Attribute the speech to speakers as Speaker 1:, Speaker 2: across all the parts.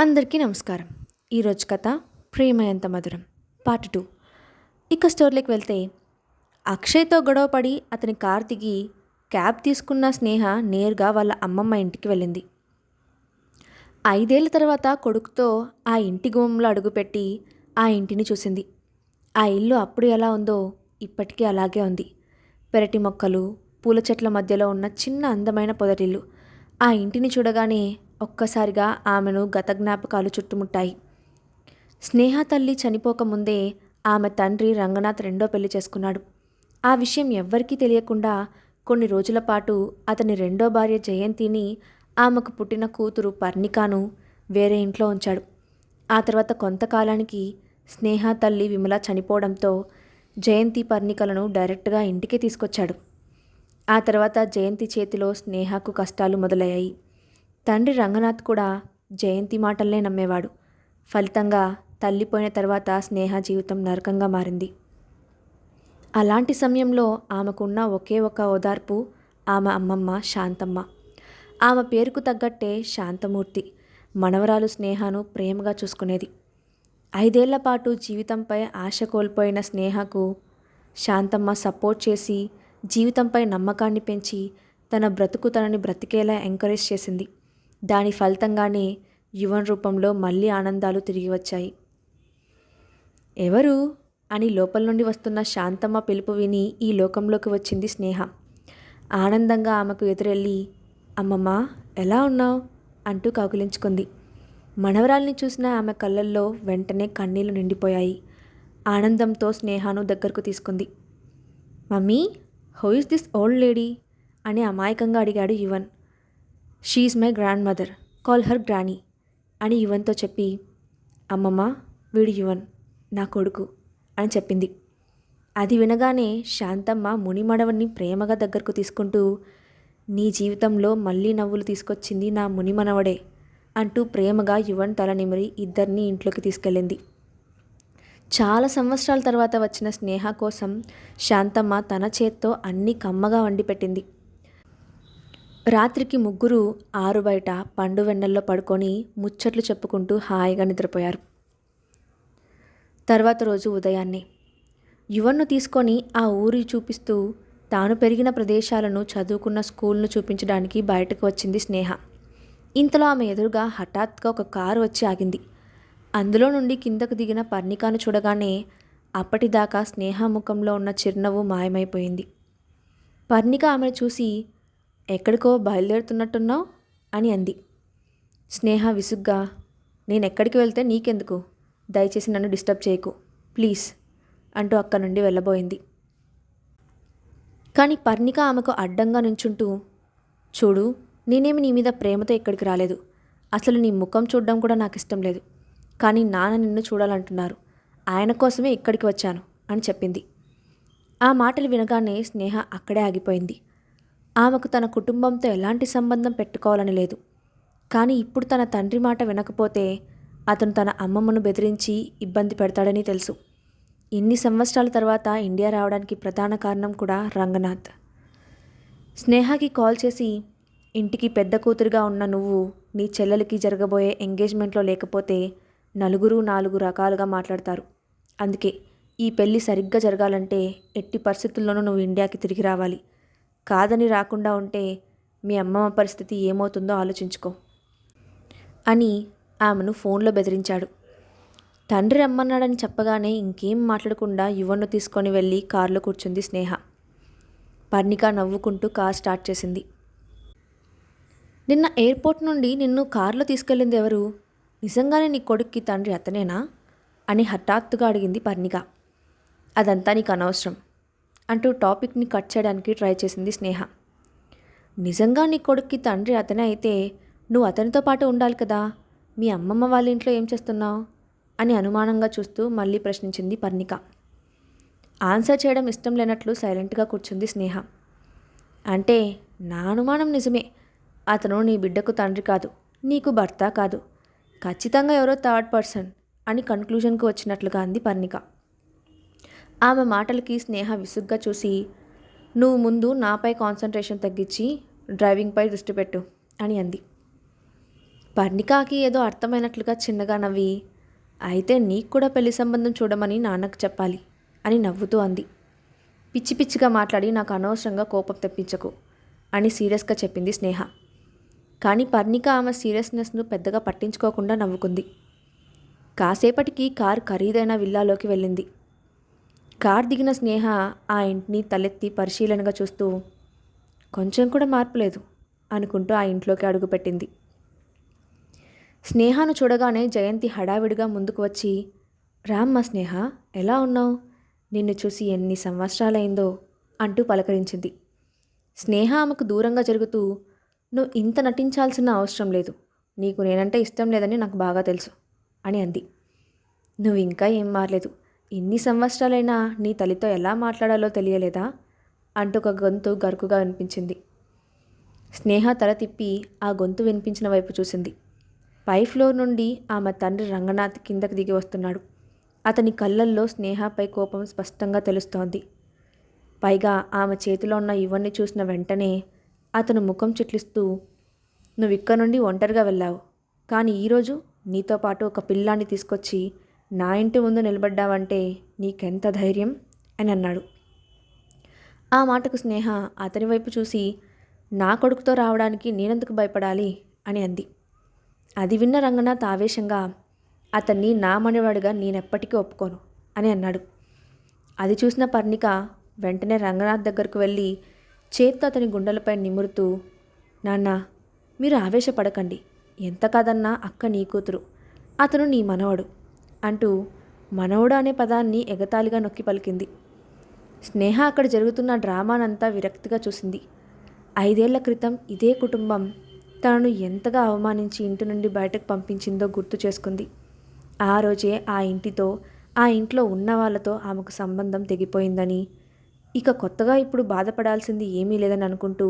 Speaker 1: అందరికీ నమస్కారం. ఈరోజు కథ 'ప్రేమ ఎంత మధురం' పార్ట్ 2. ఇక స్టోరీలోకి వెళ్తే, అక్షయ్తో గొడవపడి అతని కార్ దిగి క్యాబ్ తీసుకున్న స్నేహ నేరుగా వాళ్ళ అమ్మమ్మ ఇంటికి వెళ్ళింది. 5 ఏళ్ల తర్వాత కొడుకుతో ఆ ఇంటి గుమ్మంలో అడుగుపెట్టి ఆ ఇంటిని చూసింది. ఆ ఇల్లు అప్పుడు ఎలా ఉందో ఇప్పటికీ అలాగే ఉంది. పెరటి మొక్కలు, పూల చెట్ల మధ్యలో ఉన్న చిన్న అందమైన పొదరిల్లు. ఆ ఇంటిని చూడగానే ఒక్కసారిగా ఆమెను గత జ్ఞాపకాలు చుట్టుముట్టాయి. స్నేహ తల్లి చనిపోకముందే ఆమె తండ్రి రంగనాథ్ రెండో పెళ్లి చేసుకున్నాడు. ఆ విషయం ఎవ్వరికీ తెలియకుండా కొన్ని రోజుల పాటు అతని రెండో భార్య జయంతిని, ఆమెకు పుట్టిన కూతురు పర్ణికాను వేరే ఇంట్లో ఉంచాడు. ఆ తర్వాత కొంతకాలానికి స్నేహ తల్లి విమల చనిపోవడంతో జయంతి పర్ణికలను డైరెక్ట్గా ఇంటికే తీసుకొచ్చాడు. ఆ తర్వాత జయంతి చేతిలో స్నేహకు కష్టాలు మొదలయ్యాయి. తండ్రి రంగనాథ్ కూడా జయంతి మాటల్నే నమ్మేవాడు. ఫలితంగా తల్లిపోయిన తర్వాత స్నేహ జీవితం నరకంగా మారింది. అలాంటి సమయంలో ఆమెకున్న ఒకే ఒక ఓదార్పు ఆమె అమ్మమ్మ శాంతమ్మ. ఆమె పేరుకు తగ్గట్టే శాంతమూర్తి. మనవరాలు స్నేహను ప్రేమగా చూసుకునేది. 5 ఏళ్ల పాటు జీవితంపై ఆశ కోల్పోయిన స్నేహకు శాంతమ్మ సపోర్ట్ చేసి, జీవితంపై నమ్మకాన్ని పెంచి, తన బ్రతుకు తనని బ్రతికేలా ఎంకరేజ్ చేసింది. దాని ఫలితంగానే యువన్ రూపంలో మళ్ళీ ఆనందాలు తిరిగి వచ్చాయి. ఎవరు అని లోపల నుండి వస్తున్న శాంతమ్మ పిలుపు విని ఈ లోకంలోకి వచ్చింది స్నేహ. ఆనందంగా ఆమెకు ఎదురెళ్ళి, అమ్మమ్మ ఎలా ఉన్నావు అంటూ కౌగిలించుకుంది. మనవరాల్ని చూసిన ఆమె కళ్ళల్లో వెంటనే కన్నీళ్లు నిండిపోయాయి. ఆనందంతో స్నేహను దగ్గరకు తీసుకుంది. Mummy, how is this old lady అని అమాయకంగా అడిగాడు Yuvan. She's my grandmother, call her granny అని యువన్తో చెప్పి, అమ్మమ్మ, వీడు యువన్, నా కొడుకు అని చెప్పింది. అది వినగానే శాంతమ్మ మునిమడవని ప్రేమగా దగ్గరకు తీసుకుంటూ, నీ జీవితంలో మళ్ళీ నవ్వులు తీసుకొచ్చింది నా మునిమనవడే అంటూ ప్రేమగా యువన్ తల నిమిరి ఇద్దరిని ఇంట్లోకి తీసుకెళ్ళింది. చాలా సంవత్సరాల తర్వాత వచ్చిన స్నేహ కోసం శాంతమ్మ తన చేత్తో అన్నీ కమ్మగా వండి పెట్టింది. రాత్రికి ముగ్గురు ఆరు బయట పండు వెన్నెల్లో పడుకొని ముచ్చట్లు చెప్పుకుంటూ హాయిగా నిద్రపోయారు. తర్వాత రోజు ఉదయాన్నే యువన్ను తీసుకొని ఆ ఊరి చూపిస్తూ తాను పెరిగిన ప్రదేశాలను, చదువుకున్న స్కూల్ను చూపించడానికి బయటకు వచ్చింది స్నేహ. ఇంతలో ఆమె ఎదురుగా హఠాత్తుగా ఒక కారు వచ్చి ఆగింది. అందులో నుండి కిందకు దిగిన పర్ణికాను చూడగానే అప్పటిదాకా స్నేహ ముఖంలో ఉన్న చిరునవ్వు మాయమైపోయింది. పర్ణిక ఆమెను చూసి, ఎక్కడికో బయలుదేరుతున్నట్టున్నావు అని అంది. స్నేహ విసుగ్గా, నేనెక్కడికి వెళ్తే నీకెందుకు, దయచేసి నన్ను డిస్టర్బ్ చేయకు ప్లీజ్ అంటూ అక్కడి నుండి వెళ్ళబోయింది. కానీ పర్ణిక ఆమెకు అడ్డంగా నుంచుంటూ, చూడు, నేనేమి నీ మీద ప్రేమతో ఇక్కడికి రాలేదు. అసలు నీ ముఖం చూడడం కూడా నాకు ఇష్టం లేదు. కానీ నాన్న నిన్ను చూడాలంటున్నారు. ఆయన కోసమే ఇక్కడికి వచ్చాను అని చెప్పింది. ఆ మాటలు వినగానే స్నేహ అక్కడే ఆగిపోయింది. ఆమెకు తన కుటుంబంతో ఎలాంటి సంబంధం పెట్టుకోవాలని లేదు. కానీ ఇప్పుడు తన తండ్రి మాట వినకపోతే అతను తన అమ్మమ్మను బెదిరించి ఇబ్బంది పెడతాడని తెలుసు. ఇన్ని సంవత్సరాల తర్వాత ఇండియా రావడానికి ప్రధాన కారణం కూడా రంగనాథ్. స్నేహకి కాల్ చేసి, ఇంటికి పెద్ద కూతురుగా ఉన్న నువ్వు నీ చెల్లెలకి జరగబోయే ఎంగేజ్మెంట్లో లేకపోతే నలుగురు 4 రకాలుగా మాట్లాడతారు. అందుకే ఈ పెళ్ళి సరిగ్గా జరగాలంటే ఎట్టి పరిస్థితుల్లోనూ నువ్వు ఇండియాకి తిరిగి రావాలి. కాదని రాకుండా ఉంటే మీ అమ్మమ్మ పరిస్థితి ఏమవుతుందో ఆలోచించుకో అని ఆమెను ఫోన్లో బెదిరించాడు. తండ్రి రమ్మన్నాడని చెప్పగానే ఇంకేం మాట్లాడకుండా యువన్ను తీసుకొని వెళ్ళి కారులో కూర్చుంది స్నేహ. పర్ణిక నవ్వుకుంటూ కార్ స్టార్ట్ చేసింది. నిన్న ఎయిర్పోర్ట్ నుండి నిన్ను కారులో తీసుకెళ్ళింది ఎవరు? నిజంగానే నీ కొడుక్కి తండ్రి అతనేనా అని హఠాత్తుగా అడిగింది పర్ణిక. అదంతా నీకు అనవసరం అంటూ టాపిక్ని కట్ చేయడానికి ట్రై చేసింది స్నేహ. నిజంగా నీ కొడుక్కి తండ్రి అతనే అయితే నువ్వు అతనితో పాటు ఉండాలి కదా, మీ అమ్మమ్మ వాళ్ళ ఇంట్లో ఏం చేస్తున్నావు అని అనుమానంగా చూస్తూ మళ్ళీ ప్రశ్నించింది పర్ణిక. ఆన్సర్ చేయడం ఇష్టం లేనట్లు సైలెంట్గా కూర్చుంది స్నేహ. అంటే నా అనుమానం నిజమే. అతను నీ బిడ్డకు తండ్రి కాదు, నీకు భర్త కాదు, ఖచ్చితంగా ఎవరో థర్డ్ పర్సన్ అని కన్క్లూజన్కు వచ్చినట్లుగా అంది పర్ణిక. ఆమె మాటలకి స్నేహ విసుగ్గా చూసి, నువ్వు ముందు నాపై కాన్సన్ట్రేషన్ తగ్గించి డ్రైవింగ్పై దృష్టి పెట్టు అని అంది. పర్ణికాకి ఏదో అర్థమైనట్లుగా చిన్నగా నవ్వి, అయితే నీకు కూడా పెళ్లి సంబంధం చూడమని నాన్నకు చెప్పాలి అని నవ్వుతూ అంది. పిచ్చి పిచ్చిగా మాట్లాడి నాకు అనవసరంగా కోపం తెప్పించకు అని సీరియస్గా చెప్పింది స్నేహ. కానీ పర్ణిక ఆమె సీరియస్నెస్ను పెద్దగా పట్టించుకోకుండా నవ్వుకుంది. కాసేపటికి కారు ఖరీదైన విల్లాలోకి వెళ్ళింది. కార్ దిగిన స్నేహ ఆ ఇంటిని తలెత్తి పరిశీలనగా చూస్తూ కొంచెం కూడా మార్పు లేదు అనుకుంటూ ఆ ఇంట్లోకి అడుగుపెట్టింది. స్నేహను చూడగానే జయంతి హడావిడిగా ముందుకు వచ్చి, రామ్మా స్నేహ, ఎలా ఉన్నావు? నిన్ను చూసి ఎన్ని సంవత్సరాలైందో అంటూ పలకరించింది. స్నేహ ఆమెకు దూరంగా జరుగుతూ, నువ్వు ఇంత నటించాల్సిన అవసరం లేదు, నీకు నేనంటే ఇష్టం లేదని నాకు బాగా తెలుసు అని అంది. నువ్వు ఇంకా ఏం మారలేదు, ఇన్ని సంవత్సరాలైనా నీ తల్లితో ఎలా మాట్లాడాలో తెలియలేదా అంటూ ఒక గొంతు గరుకుగా వినిపించింది. స్నేహ తల తిప్పి ఆ గొంతు వినిపించిన వైపు చూసింది. పై ఫ్లోర్ నుండి ఆమె తండ్రి రంగనాథ్ కిందకి దిగి వస్తున్నాడు. అతని కళ్ళల్లో స్నేహపై కోపం స్పష్టంగా తెలుస్తోంది. పైగా ఆమె చేతిలో ఉన్న ఇవన్నీ చూసిన వెంటనే అతను ముఖం చిట్లిస్తూ, నువ్వు ఇక్కడ నుండి ఒంటరిగా వెళ్ళావు, కానీ ఈరోజు నీతో పాటు ఒక పిల్లాన్ని తీసుకొచ్చి నా ఇంటి ముందు నిలబడ్డావంటే నీకెంత ధైర్యం అని అన్నాడు. ఆ మాటకు స్నేహ అతని వైపు చూసి, నా కొడుకుతో రావడానికి నేనెందుకు భయపడాలి అని అంది. అది విన్న రంగనాథ్ ఆవేశంగా, అతన్ని నా మనవాడిగా నేనెప్పటికీ ఒప్పుకోను అని అన్నాడు. అది చూసిన పర్ణిక వెంటనే రంగనాథ్ దగ్గరకు వెళ్ళి చేత్తో అతని గుండెలపై నిమురుతూ, నాన్న, మీరు ఆవేశపడకండి, ఎంత కాదన్నా అక్క నీ కూతురు, అతను నీ మనవడు అంటూ మనవడు అనే పదాన్ని ఎగతాళిగా నొక్కి పలికింది. స్నేహ అక్కడ జరుగుతున్న డ్రామానంతా విరక్తిగా చూసింది. 5 ఏళ్ల క్రితం ఇదే కుటుంబం తనను ఎంతగా అవమానించి ఇంటి నుండి బయటకు పంపించిందో గుర్తు చేసుకుంది. ఆ రోజే ఆ ఇంటితో, ఆ ఇంట్లో ఉన్న వాళ్ళతో ఆమెకు సంబంధం తెగిపోయిందని, ఇక కొత్తగా ఇప్పుడు బాధపడాల్సింది ఏమీ లేదని అనుకుంటూ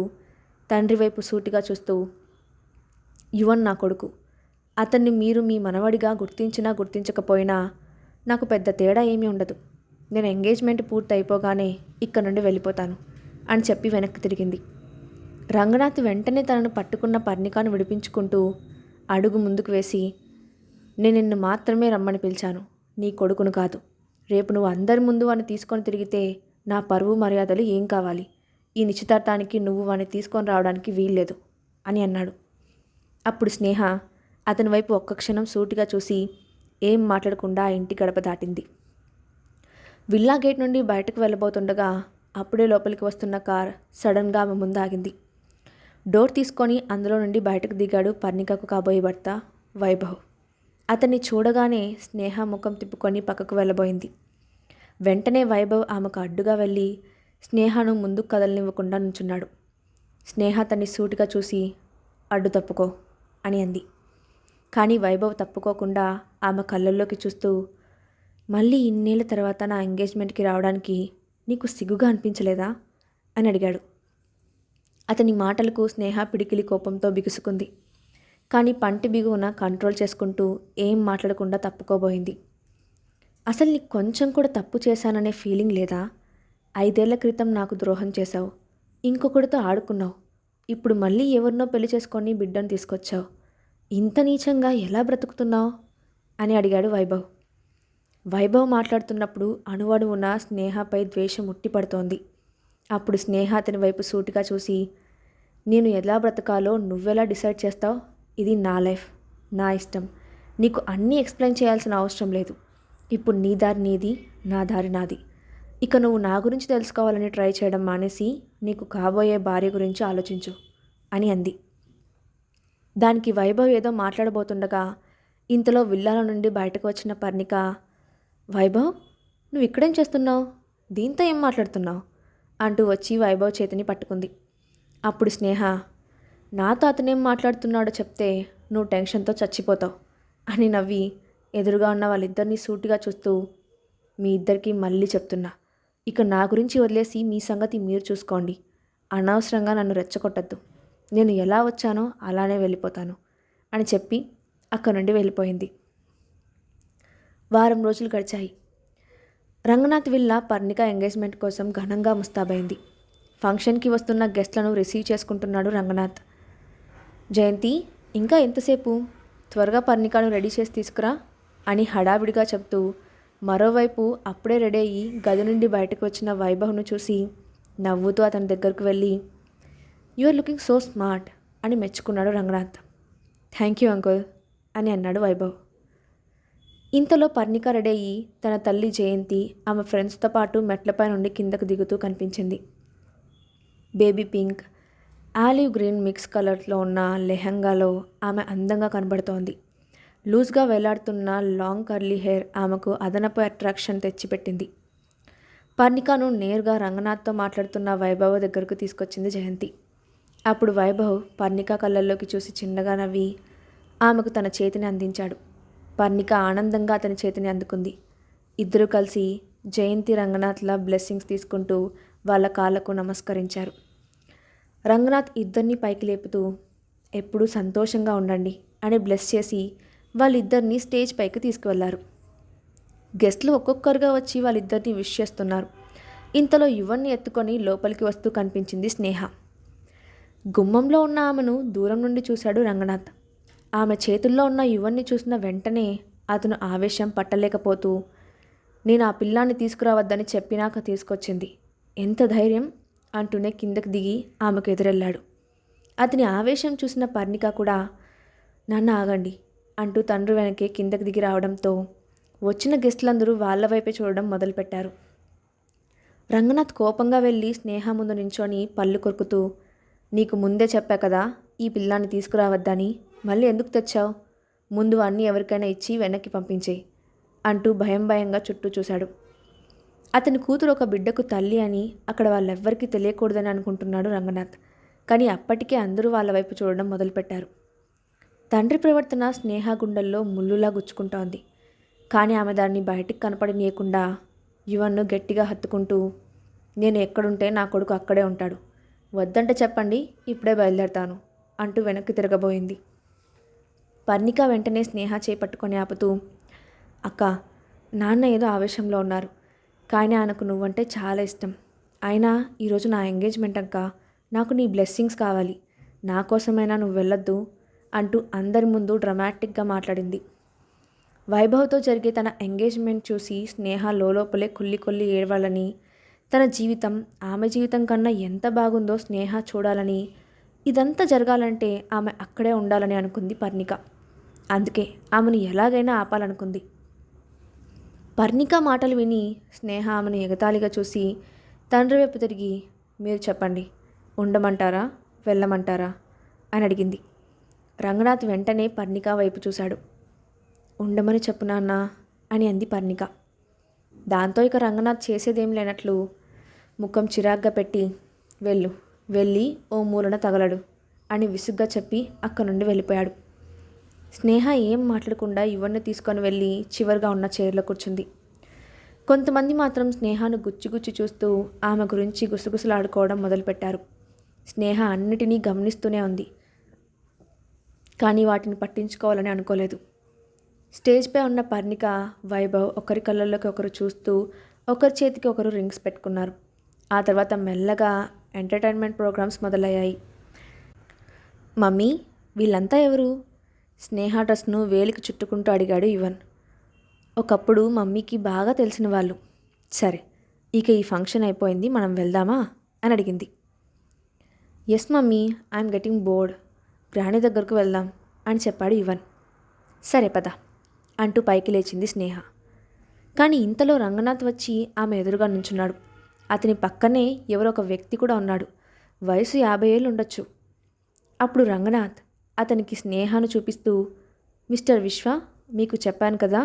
Speaker 1: తండ్రి వైపు సూటిగా చూస్తూ, యువన్ నా కొడుకు, అతన్ని మీరు మీ మనవడిగా గుర్తించినా గుర్తించకపోయినా నాకు పెద్ద తేడా ఏమీ ఉండదు. నేను ఎంగేజ్మెంట్ పూర్తి అయిపోగానే ఇక్కడ నుండి వెళ్ళిపోతాను అని చెప్పి వెనక్కి తిరిగింది. రంగనాథ్ వెంటనే తనను పట్టుకున్న పర్ణికాను విడిపించుకుంటూ అడుగు ముందుకు వేసి, నేను నిన్ను మాత్రమే రమ్మని పిలిచాను, నీ కొడుకును కాదు. రేపు నువ్వు అందరి ముందు వాడిని తీసుకొని తిరిగితే నా పరువు మర్యాదలు ఏం కావాలి? ఈ నిశ్చితార్థానికి నువ్వు వాడిని తీసుకొని రావడానికి వీల్లేదు అని అన్నాడు. అప్పుడు స్నేహ అతని వైపు ఒక్క క్షణం సూటిగా చూసి ఏం మాట్లాడకుండా ఆ ఇంటి గడప దాటింది. విల్లా గేట్ నుండి బయటకు వెళ్ళబోతుండగా అప్పుడే లోపలికి వస్తున్న కార్ సడన్గా ఆమె ముందు ఆగింది. డోర్ తీసుకొని అందులో నుండి బయటకు దిగాడు పర్ణికకు కాబోయే భర్త వైభవ్. అతన్ని చూడగానే స్నేహ ముఖం తిప్పుకొని పక్కకు వెళ్ళబోయింది. వెంటనే వైభవ్ ఆమెకు అడ్డుగా వెళ్ళి స్నేహను ముందుకు కదలనివ్వకుండా నుంచున్నాడు. స్నేహ అతన్ని సూటిగా చూసి, అడ్డు తప్పుకో అని అంది. కానీ వైభవ్ తప్పుకోకుండా ఆమె కళ్ళల్లోకి చూస్తూ, మళ్ళీ ఇన్నేళ్ల తర్వాత నా ఎంగేజ్మెంట్కి రావడానికి నీకు సిగ్గుగా అనిపించలేదా అని అడిగాడు. అతని మాటలకు స్నేహ పిడికిలి కోపంతో బిగుసుకుంది. కానీ పంటి బిగువున కంట్రోల్ చేసుకుంటూ ఏం మాట్లాడకుండా తప్పుకోబోయింది. అసలు నీకు కొంచెం కూడా తప్పు చేశాననే ఫీలింగ్ లేదా? 5 ఏళ్ల క్రితం నాకు ద్రోహం చేశావు, ఇంకొకడితో ఆడుకున్నావు, ఇప్పుడు మళ్ళీ ఎవరినో పెళ్లి చేసుకొని బిడ్డను తీసుకొచ్చావు, ఇంత నీచంగా ఎలా బ్రతుకుతున్నావు అని అడిగాడు వైభవ్. వైభవ్ మాట్లాడుతున్నప్పుడు అణువణువున స్నేహపై ద్వేషం ఉట్టిపడుతోంది. అప్పుడు స్నేహ అతని వైపు సూటిగా చూసి, నేను ఎలా బ్రతకాలో నువ్వెలా డిసైడ్ చేస్తావు? ఇది నా లైఫ్, నా ఇష్టం, నీకు అన్నీ ఎక్స్ప్లెయిన్ చేయాల్సిన అవసరం లేదు. ఇప్పుడు నీ దారి నీది, నా దారి నాది. ఇక నువ్వు నా గురించి తెలుసుకోవాలని ట్రై చేయడం మానేసి నీకు కాబోయే భార్య గురించి ఆలోచించు అని అంది. దానికి వైభవ్ ఏదో మాట్లాడబోతుండగా ఇంతలో విల్లాల నుండి బయటకు వచ్చిన పర్ణిక, వైభవ్, నువ్వు ఇక్కడేం చేస్తున్నావు? దీంతో ఏం మాట్లాడుతున్నావు అంటూ వచ్చి వైభవ్ చేతిని పట్టుకుంది. అప్పుడు స్నేహ, నాతో అతనేం మాట్లాడుతున్నాడో చెప్తే నువ్వు టెన్షన్తో చచ్చిపోతావు అని నవ్వి ఎదురుగా ఉన్న వాళ్ళిద్దరినీ సూటిగా చూస్తూ, మీ ఇద్దరికీ మళ్ళీ చెప్తున్నా, ఇక నా గురించి వదిలేసి మీ సంగతి మీరు చూసుకోండి, అనవసరంగా నన్ను రెచ్చగొట్టద్దు, నేను ఎలా వచ్చానో అలానే వెళ్ళిపోతాను అని చెప్పి అక్కడి నుండి వెళ్ళిపోయింది. వారం రోజులు గడిచాయి. రంగనాథ్ విల్లా పర్ణిక ఎంగేజ్మెంట్ కోసం ఘనంగా ముస్తాబైంది. ఫంక్షన్కి వస్తున్న గెస్ట్లను రిసీవ్ చేసుకుంటున్నాడు రంగనాథ్. జయంతి, ఇంకా ఎంతసేపు? త్వరగా పర్ణికాను రెడీ చేసి తీసుకురా అని హడావిడిగా చెప్తూ మరోవైపు అప్పుడే రెడీ అయ్యి గది నుండి బయటకు వచ్చిన వైభవ్ను చూసి నవ్వుతూ అతని దగ్గరకు వెళ్ళి you are looking so smart అని మెచ్చుకున్నాడు రంగనాథ్. థ్యాంక్ యూ అంకుల్ అని అన్నాడు వైభవ్. ఇంతలో పర్ణిక రెడీ అయ్యి తన తల్లి జయంతి ఆమె ఫ్రెండ్స్తో పాటు మెట్లపై నుండి కిందకు దిగుతూ కనిపించింది. Baby pink, olive green mix కలర్లో ఉన్న లెహంగాలో ఆమె అందంగా కనబడుతోంది. లూజ్గా వేలాడుతున్న లాంగ్ కర్లీ హెయిర్ ఆమెకు అదనపు అట్రాక్షన్ తెచ్చిపెట్టింది. పర్ణికను నేరుగా రంగనాథ్తో మాట్లాడుతున్న వైభవ్ దగ్గరకు తీసుకొచ్చింది జయంతి. అప్పుడు వైభవ్ పర్ణిక కళ్ళల్లోకి చూసి చిన్నగా నవ్వి ఆమెకు తన చేతిని అందించాడు. పర్ణిక ఆనందంగా అతని చేతిని అందుకుంది. ఇద్దరూ కలిసి జయంతి రంగనాథ్ల బ్లెస్సింగ్స్ తీసుకుంటూ వాళ్ళ కాళ్ళకు నమస్కరించారు. రంగనాథ్ ఇద్దరిని పైకి లేపుతూ ఎప్పుడూ సంతోషంగా ఉండండి అని బ్లెస్ చేసి వాళ్ళిద్దరినీ స్టేజ్ పైకి తీసుకువెళ్లారు. గెస్ట్లు ఒక్కొక్కరుగా వచ్చి వాళ్ళిద్దరిని విష్ చేస్తున్నారు. ఇంతలో యువన్ని ఎత్తుకొని లోపలికి వస్తూ కనిపించింది స్నేహ. గుమ్మంలో ఉన్న ఆమెను దూరం నుండి చూశాడు రంగనాథ్. ఆమె చేతుల్లో ఉన్న యువన్ని చూసిన వెంటనే అతను ఆవేశం పట్టలేకపోతూ నేను ఆ పిల్లాన్ని తీసుకురావద్దని చెప్పినాక తీసుకొచ్చింది, ఎంత ధైర్యం అంటూనే కిందకి దిగి ఆమెకు ఎదురెళ్ళాడు. అతని ఆవేశం చూసిన పర్ణిక కూడా నాన్న ఆగండి అంటూ తండ్రి వెనకే కిందకి దిగి రావడంతో వచ్చిన గెస్టులందరూ వాళ్ళ వైపే చూడడం మొదలుపెట్టారు. రంగనాథ్ కోపంగా వెళ్ళి స్నేహ ముందు నించొని పళ్ళు కొరుకుతూ నీకు ముందే చెప్పా కదా ఈ పిల్లాన్ని తీసుకురావద్దని, మళ్ళీ ఎందుకు తెచ్చావు? ముందు అన్నీ ఎవరికైనా ఇచ్చి వెనక్కి పంపించేయి అంటూ భయంగా చుట్టూ చూశాడు. అతని కూతురు ఒక బిడ్డకు తల్లి అని అక్కడ వాళ్ళెవ్వరికీ తెలియకూడదని అనుకుంటున్నాడు రంగనాథ్. కానీ అప్పటికే అందరూ వాళ్ళ వైపు చూడడం మొదలుపెట్టారు. తండ్రి ప్రవర్తన స్నేహ గుండెల్లో ముళ్ళులా గుచ్చుకుంటోంది. కానీ ఆమె దాన్ని బయటికి కనపడనీయకుండా యువన్ను గట్టిగా హత్తుకుంటూ నేను ఎక్కడుంటే నా కొడుకు అక్కడే ఉంటాడు, వద్దంటే చెప్పండి ఇప్పుడే బయలుదేరతాను అంటూ వెనక్కి తిరగబోయింది. పర్ణిక వెంటనే స్నేహ చేపట్టుకొని ఆపుతూ అక్క, నాన్న ఏదో ఆవేశంలో ఉన్నారు, కానీ ఆయనకు నువ్వంటే చాలా ఇష్టం. అయినా ఈరోజు నా ఎంగేజ్మెంట్ అక్క, నాకు నీ బ్లెస్సింగ్స్ కావాలి, నా కోసమైనా నువ్వు వెళ్ళొద్దు అంటూ అందరి ముందు డ్రమాటిక్గా మాట్లాడింది. వైభవ్తో జరిగే తన ఎంగేజ్మెంట్ చూసి స్నేహ లోపలే కుళ్ళి ఏడవాలని, తన జీవితం ఆమె జీవితం కన్నా ఎంత బాగుందో స్నేహ చూడాలని, ఇదంతా జరగాలంటే ఆమె అక్కడే ఉండాలని అనుకుంది పర్ణిక. అందుకే ఆమెను ఎలాగైనా ఆపాలనుకుంది. పర్ణిక మాటలు విని స్నేహ ఆమెను ఎగతాళిగా చూసి తండ్రి వైపు తిరిగి మీరు చెప్పండి, ఉండమంటారా వెళ్ళమంటారా అని అడిగింది. రంగనాథ్ వెంటనే పర్ణిక వైపు చూశాడు. ఉండమని చెప్పు నాన్న అని అంది పర్ణిక. దాంతో ఇక రంగనాథ్ చేసేదేం లేనట్లు ముఖం చిరాగ్గా పెట్టి వెళ్ళి ఓ మూలన తగలడు అని విసుగ్గా చెప్పి అక్కడి నుండి వెళ్ళిపోయాడు. స్నేహ ఏం మాట్లాడకుండా యువన్ని తీసుకొని వెళ్ళి చివరిగా ఉన్న చైర్లో కూర్చుంది. కొంతమంది మాత్రం స్నేహను గుచ్చి చూస్తూ ఆమె గురించి గుసగుసలాడుకోవడం మొదలుపెట్టారు. స్నేహ అన్నిటినీ గమనిస్తూనే ఉంది, కానీ వాటిని పట్టించుకోవాలని అనుకోలేదు. స్టేజ్పై ఉన్న పర్ణిక, వైభవ్ ఒకరి కళ్ళల్లోకి ఒకరు చూస్తూ ఒకరి చేతికి ఒకరు రింగ్స్ పెట్టుకున్నారు. ఆ తర్వాత మెల్లగా ఎంటర్టైన్మెంట్ ప్రోగ్రామ్స్ మొదలయ్యాయి. మమ్మీ, వీళ్ళంతా ఎవరు? స్నేహ డ్రెస్ను వేలికి చుట్టుకుంటూ అడిగాడు యువన్. ఒకప్పుడు మమ్మీకి బాగా తెలిసిన వాళ్ళు. సరే, ఇక ఈ ఫంక్షన్ అయిపోయింది, మనం వెళ్దామా అని అడిగింది. Yes mummy, I'm getting bored, granny దగ్గరకు వెళ్దాం అని చెప్పాడు యువన్. సరే పద అంటూ పైకి లేచింది స్నేహ. కానీ ఇంతలో రంగనాథ్ వచ్చి ఆమె ఎదురుగా నుంచున్నాడు. అతని పక్కనే ఎవరో ఒక వ్యక్తి కూడా ఉన్నాడు. వయసు 50 ఏళ్ళు ఉండొచ్చు. అప్పుడు రంగనాథ్ అతనికి స్నేహను చూపిస్తూ మిస్టర్ విశ్వ, మీకు చెప్పాను కదా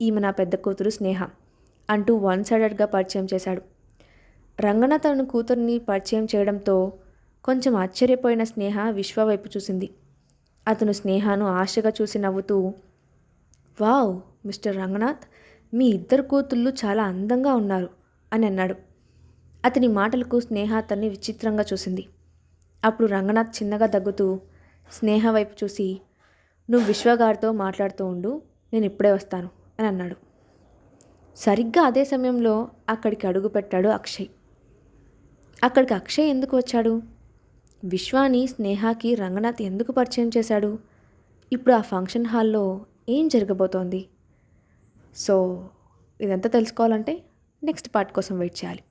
Speaker 1: ఈమె నా పెద్ద కూతురు స్నేహ అంటూ వన్ సైడెడ్గా పరిచయం చేశాడు. రంగనాథ్ తన కూతుర్ని పరిచయం చేయడంతో కొంచెం ఆశ్చర్యపోయిన స్నేహ విశ్వ వైపు చూసింది. అతను స్నేహను ఆశగా చూసి నవ్వుతూ వావ్ మిస్టర్ రంగనాథ్, మీ ఇద్దరు కూతుళ్ళు చాలా అందంగా ఉన్నారు అని అన్నాడు. అతని మాటలకు స్నేహ అతన్ని విచిత్రంగా చూసింది. అప్పుడు రంగనాథ్ చిన్నగా దగ్గుతూ స్నేహ వైపు చూసి నువ్వు విశ్వగారితో మాట్లాడుతూ ఉండు, నేను ఇప్పుడే వస్తాను అని అన్నాడు. సరిగ్గా అదే సమయంలో అక్కడికి అడుగుపెట్టాడు అక్షయ్. అక్కడికి అక్షయ్ ఎందుకు వచ్చాడు? విశ్వాని స్నేహకి రంగనాథ్ ఎందుకు పరిచయం చేశాడు? ఇప్పుడు ఆ ఫంక్షన్ హాల్లో ఏం జరగబోతోంది? సో ఇదంతా తెలుసుకోవాలంటే నెక్స్ట్ పార్ట్ కోసం వెయిట్ చేయాలి.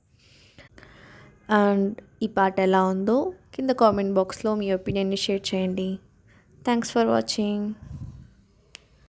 Speaker 1: అండ్ ఈ పాట ఎలా ఉందో కింద కామెంట్ బాక్స్లో మీ ఒపీనియన్ని షేర్ చేయండి. Thanks for watching.